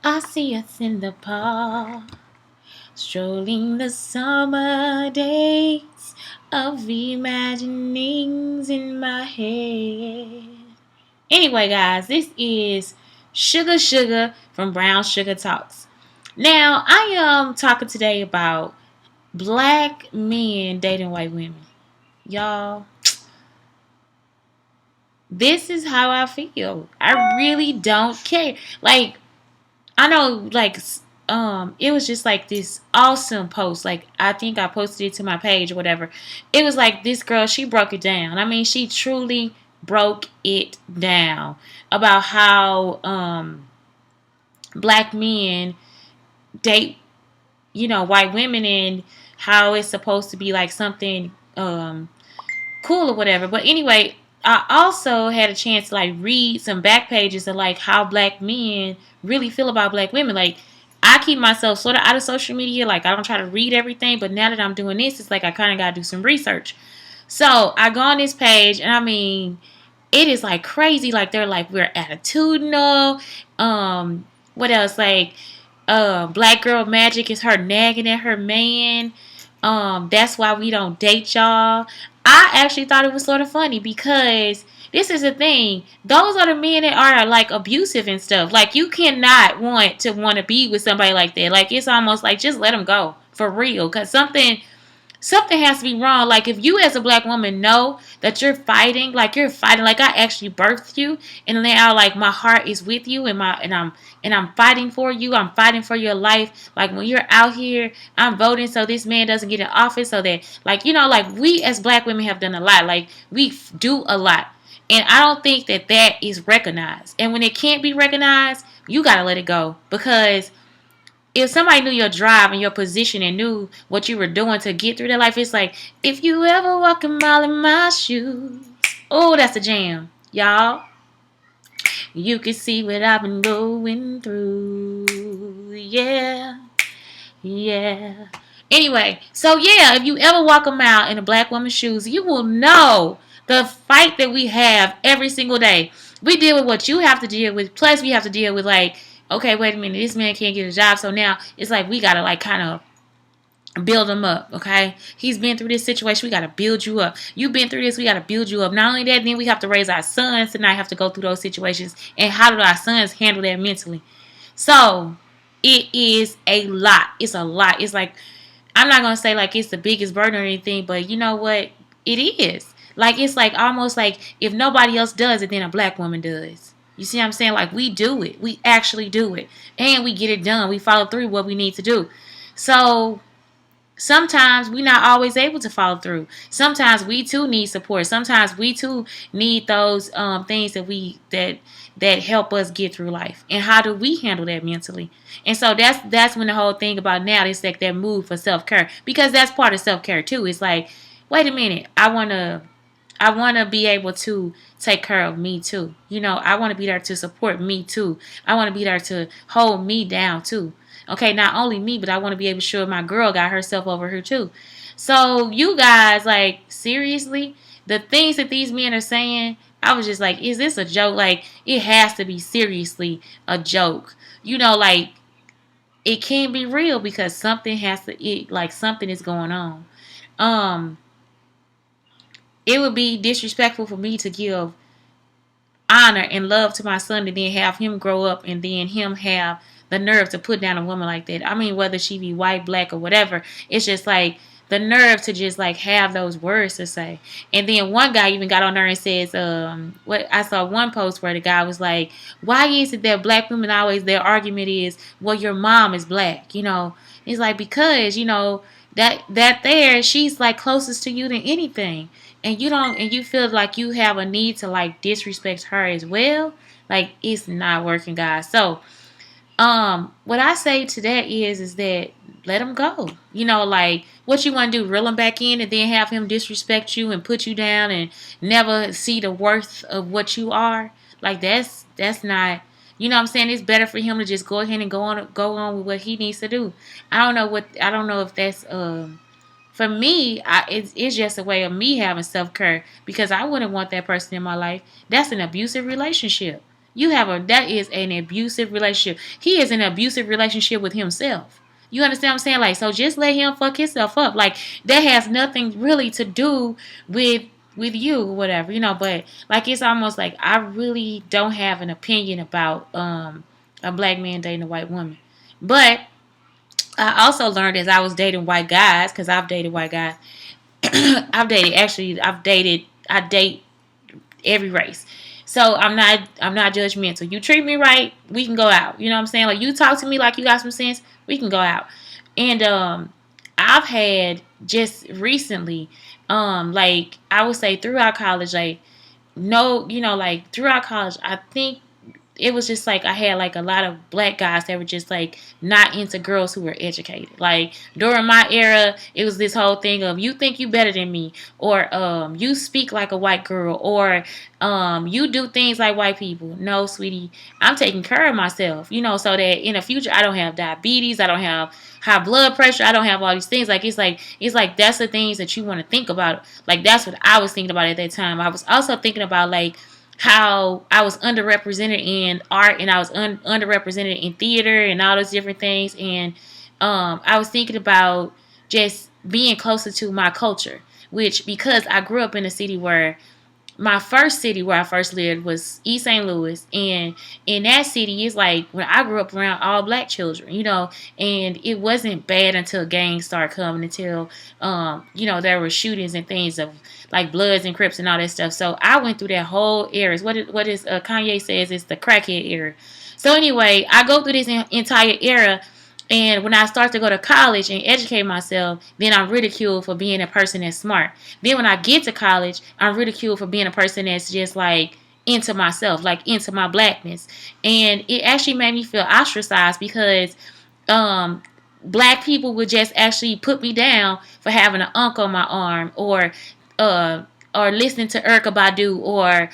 I see us in the park, strolling the summer days of imaginings in my head. Anyway, guys, this is Sugar Sugar from Brown Sugar Talks. Now, I am talking today about black men dating white women. Y'all, this is how I feel. I really don't care. Like, I know, like, it was just like this awesome post. Like, I think I posted it to my page or whatever. It was like this girl, she broke it down. I mean, she truly broke it down about how black men date, white women, and how it's supposed to be like something cool or whatever. But anyway, I also had a chance to like read some back pages of like how black men really feel about black women. Like, I keep myself sort of out of social media. Like, I don't try to read everything. But now that I'm doing this, it's like I kind of got to do some research. So I go on this page, and I mean, it is like crazy. Like, they're like, we're attitudinal. What else? Like, black girl magic is her nagging at her man. That's why we don't date y'all. I actually thought it was sort of funny because this is the thing. Those are the men that are like abusive and stuff. Like, you cannot want to be with somebody like that. Like, it's almost like just let them go for real. Cause something has to be wrong. Like, if you as a black woman know that you're fighting, like I actually birthed you, and now like my heart is with you, and I'm fighting for you. I'm fighting for your life. Like, when you're out here, I'm voting so this man doesn't get in office, so that, like, like, we as black women have done a lot. Like, we do a lot. And I don't think that is recognized. And when it can't be recognized, you gotta let it go. Because if somebody knew your drive and your position and knew what you were doing to get through their life, it's like, if you ever walk a mile in my shoes. Oh, that's a jam. Y'all, you can see what I've been going through. Yeah. Yeah. Anyway, so yeah, if you ever walk a mile in a black woman's shoes, you will know the fight that we have every single day. We deal with what you have to deal with, plus we have to deal with, like, okay, wait a minute, this man can't get a job, so now it's like we gotta like kind of build him up, okay? He's been through this situation, we gotta build you up. You've been through this, we gotta build you up. Not only that, then we have to raise our sons to not have to go through those situations. And how do our sons handle that mentally? So it is a lot. It's a lot. It's like, I'm not gonna say like it's the biggest burden or anything, but you know what? It is. Like, it's like almost like if nobody else does it, then a black woman does. You see what I'm saying? Like, we do it. We actually do it. And we get it done. We follow through what we need to do. So sometimes we're not always able to follow through. Sometimes we too need support. Sometimes we too need those things that help us get through life. And how do we handle that mentally? And so that's when the whole thing about now is like that move for self-care, because that's part of self-care too. It's like, wait a minute, I want to be able to take care of me too. I want to be there to support me too. I want to be there to hold me down too. Okay, not only me, but I want to be able to show my girl got herself over here too. So you guys, like, seriously, the things that these men are saying, I was just like, is this a joke? Like, it has to be seriously a joke. Like, it can't be real, because something is going on. Um, it would be disrespectful for me to give honor and love to my son and then have him grow up and then him have the nerve to put down a woman like that. I mean, whether she be white, black, or whatever, it's just like the nerve to just like have those words to say. And then one guy even got on there and says, what I saw one post where the guy was like, why is it that black women always, their argument is, well, your mom is black, It's like, because, that there, she's like closest to you than anything. And you feel like you have a need to like disrespect her as well. Like, it's not working, guys. So what I say to that is that let him go. Like, what you want to do, reel him back in and then have him disrespect you and put you down and never see the worth of what you are? Like, that's not, what I'm saying? It's better for him to just go ahead and go on with what he needs to do. I don't know if that's for me, it's just a way of me having self-care, because I wouldn't want that person in my life. That's an abusive relationship. that is an abusive relationship. He is in an abusive relationship with himself. You understand what I'm saying? Like, so just let him fuck himself up. Like, that has nothing really to do with you or whatever, but like it's almost like I really don't have an opinion about a black man dating a white woman. But I also learned as I was dating white guys, because I've dated white guys. I date every race. So I'm not judgmental. You treat me right, we can go out. You know what I'm saying? Like, you talk to me like you got some sense, we can go out. And I've had just recently, like I would say throughout college, like no, like throughout college, I think it was just like I had like a lot of black guys that were just like not into girls who were educated. Like during my era, it was this whole thing of you think you better than me, or you speak like a white girl, or you do things like white people. No, sweetie, I'm taking care of myself, so that in the future I don't have diabetes, I don't have high blood pressure, I don't have all these things. Like it's like that's the things that you want to think about. Like that's what I was thinking about at that time. I was also thinking about like how I was underrepresented in art, and I was underrepresented in theater and all those different things. And I was thinking about just being closer to my culture, which because I grew up in a city where my first city where I first lived was East St. Louis, and in that city, it's like when I grew up around all black children, and it wasn't bad until gangs started coming, until there were shootings and things of like Bloods and Crips and all that stuff. So I went through that whole era. What is Kanye says it's the crackhead era. So anyway, I go through this entire era. And when I start to go to college and educate myself, then I'm ridiculed for being a person that's smart. Then when I get to college, I'm ridiculed for being a person that's just like into myself, like into my blackness. And it actually made me feel ostracized because um, black people would just actually put me down for having an unk on my arm, uh, or listening to Erykah Badu, or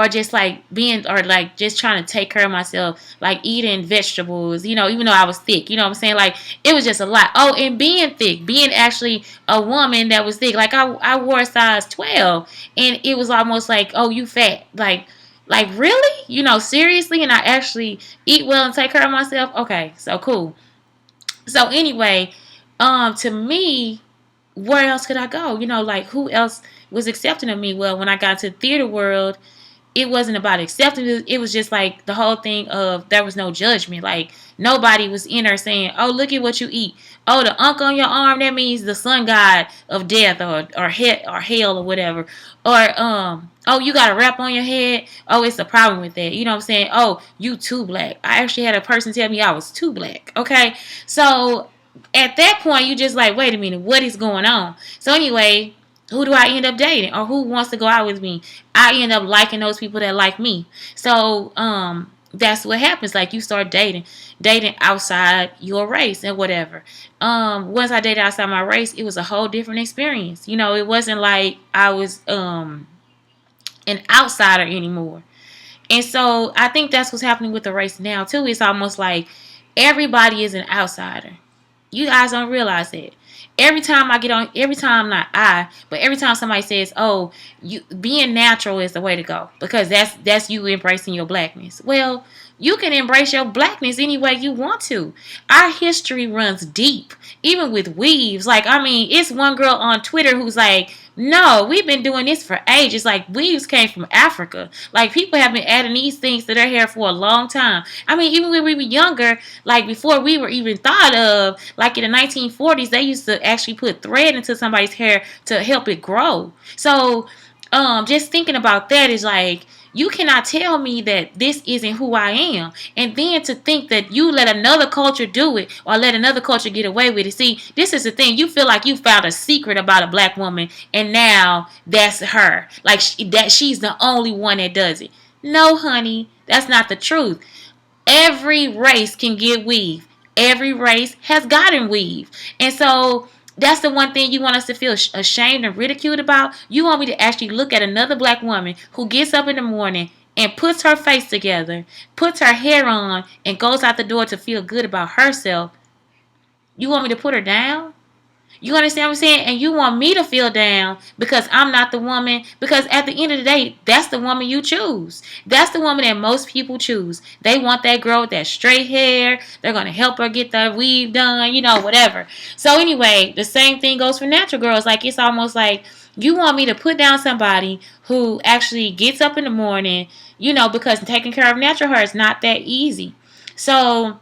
just like being, or like just trying to take care of myself, like eating vegetables, even though I was thick, you know what I'm saying? Like it was just a lot. Oh, and being thick, being actually a woman that was thick, like I wore a size 12, and it was almost like, oh, you fat, like really, seriously, and I actually eat well and take care of myself. Okay, so cool. So anyway, to me, where else could I go? Like who else was accepting of me? Well, when I got to the theater world, it wasn't about accepting it. It was just like the whole thing of there was no judgment. Like nobody was in there saying, "Oh, look at what you eat. Oh, the unk on your arm, that means the sun god of death, or hell, or whatever. Or oh, you got a wrap on your head. Oh, it's a problem with that. You know what I'm saying? Oh, you too black. I actually had a person tell me I was too black. Okay, so at that point, you just like, wait a minute, what is going on? So anyway, who do I end up dating, or who wants to go out with me? I end up liking those people that like me. So that's what happens. Like you start dating outside your race and whatever. Once I dated outside my race, it was a whole different experience. It wasn't like I was an outsider anymore. And so I think that's what's happening with the race now too. It's almost like everybody is an outsider. You guys don't realize that. Every time, not I, but every time somebody says, "Oh, you being natural is the way to go," because that's you embracing your blackness. Well, you can embrace your blackness any way you want to. Our history runs deep, even with weaves. Like, I mean, it's one girl on Twitter who's like, no, we've been doing this for ages. Like, weaves came from Africa. Like, people have been adding these things to their hair for a long time. I mean, even when we were younger, like, before we were even thought of, like, in the 1940s, they used to actually put thread into somebody's hair to help it grow. So, just thinking about that is like, you cannot tell me that this isn't who I am. And then to think that you let another culture do it, or let another culture get away with it. See, this is the thing. You feel like you found a secret about a black woman, and now that's her. Like that she's the only one that does it. No, honey, that's not the truth. Every race can get weave. Every race has gotten weave. And so that's the one thing you want us to feel ashamed and ridiculed about. You want me to actually look at another black woman who gets up in the morning and puts her face together, puts her hair on, and goes out the door to feel good about herself. You want me to put her down? You understand what I'm saying? And you want me to feel down because I'm not the woman. Because at the end of the day, that's the woman you choose. That's the woman that most people choose. They want that girl with that straight hair. They're going to help her get the weave done, whatever. So anyway, the same thing goes for natural girls. Like, it's almost like you want me to put down somebody who actually gets up in the morning, because taking care of natural hair is not that easy. So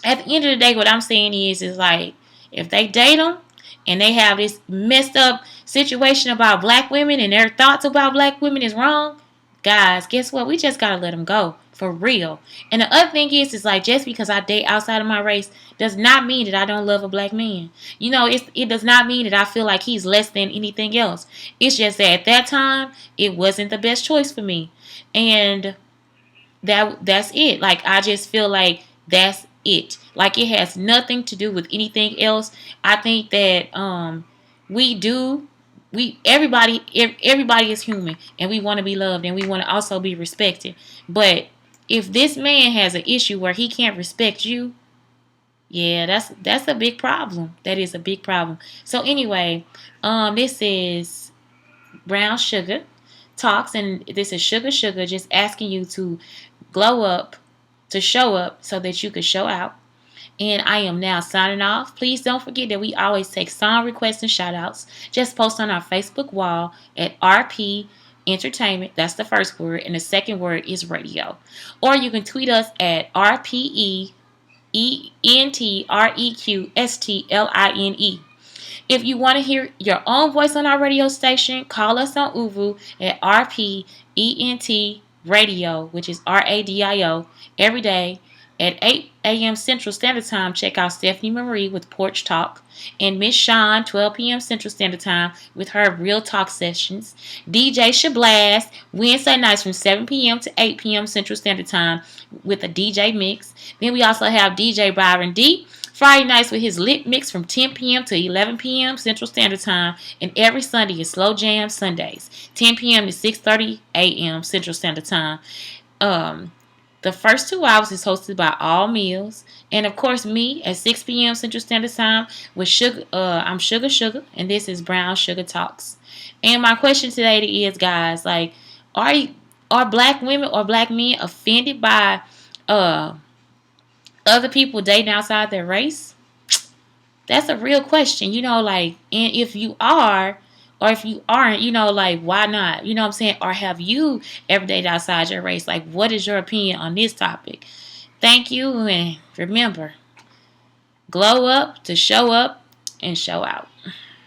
at the end of the day, what I'm saying is like, if they date them and they have this messed up situation about black women and their thoughts about black women is wrong, guys, guess what? We just gotta let them go for real. And the other thing is like, just because I date outside of my race does not mean that I don't love a black man. It does not mean that I feel like he's less than anything else. It's just that at that time, it wasn't the best choice for me, and that's it. Like, I just feel like that's it. Like, it has nothing to do with anything else. I think that we do everybody is human, and we want to be loved, and we want to also be respected. But if this man has an issue where he can't respect you, yeah, that's a big problem. That is a big problem. So anyway, this is Brown Sugar Talks, and this is Sugar just asking you to glow up, to show up so that you can show out. And I am now signing off. Please don't forget that we always take song requests and shout outs. Just post on our Facebook wall at RP Entertainment. That's the first word. And the second word is radio. Or you can tweet us at RPEntRequSTLINE. If you want to hear your own voice on our radio station, call us on Uvu at RPEnt Radio, which is RADIO, every day at 8 a.m. Central Standard Time. Check out Stephanie Marie with Porch Talk, and Miss Sean, 12 p.m. Central Standard Time, with her Real Talk sessions. DJ Shablast, Wednesday nights from 7 p.m. to 8 p.m. Central Standard Time, with a DJ mix. Then we also have DJ Byron D, Friday nights with his lit mix from 10 p.m. to 11 p.m. Central Standard Time. And every Sunday is Slow Jam Sundays, 10 p.m. to 6:30 a.m. Central Standard Time. The first 2 hours is hosted by All Meals, and of course me at 6 p.m. Central Standard Time with Sugar. I'm Sugar, and this is Brown Sugar Talks. And my question today is, guys, like, are black women or black men offended by other people dating outside their race? That's a real question, like, and if you are, or if you aren't, like, why not? You know what I'm saying? Or have you ever dated outside your race? Like, what is your opinion on this topic? Thank you, and remember, glow up to show up and show out.